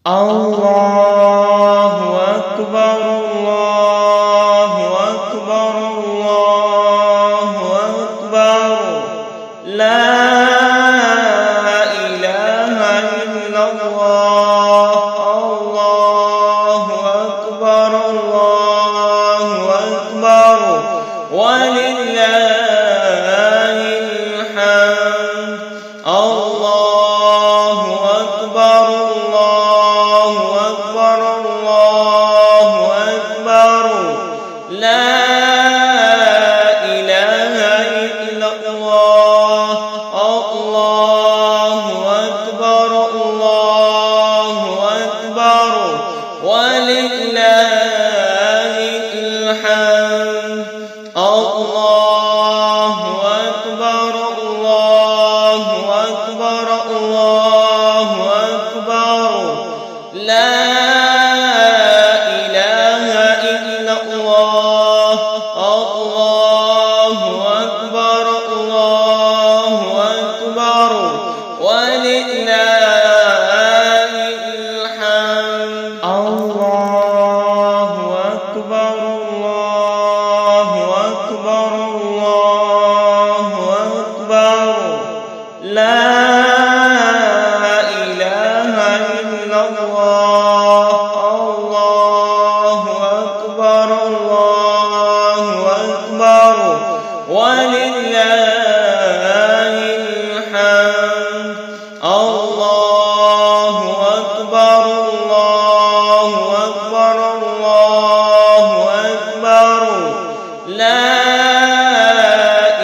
الله أكبر الله أكبر الله أكبر لا إله إلا الله الله أكبر ولله الحمد الله أكبر الله أكبر الله أكبر لا إله إلا الله الله أكبر الله أكبر ولله الحمد الله أكبر الله أكبر الله أكبر لا إله إلا الله الله أكبر الله أكبر ولله الحمد الله أكبر الله أكبر الله أكبر لا إله إلا الله الله أكبر الله أكبر ولله الحمد الله أكبر الله أكبر الله أكبر لا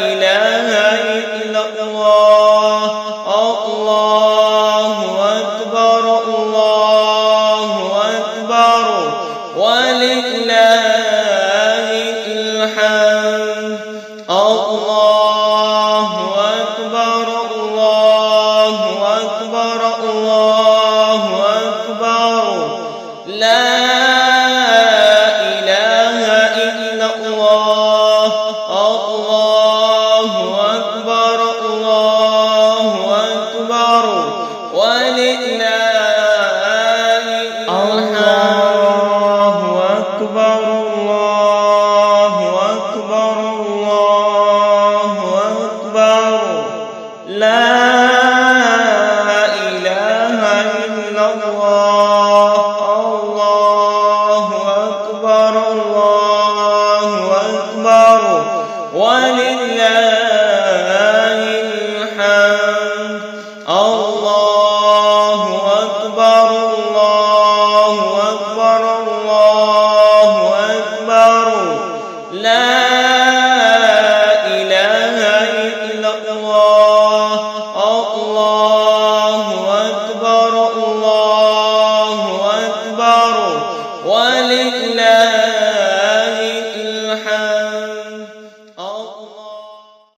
إله إلا الله الله أكبر الله أكبر ولله الحمد الله أكبر الله أكبر الله أكبر لا إله إلا الله الله أكبر الله أكبر ولله الله أكبر الله أكبر الله أكبر لا إله إلا الله الله أكبر الله أكبر ولله الحمد الله أكبر الله أكبر الله أكبر لا إله إلا الله الله أكبر الله أكبر ولله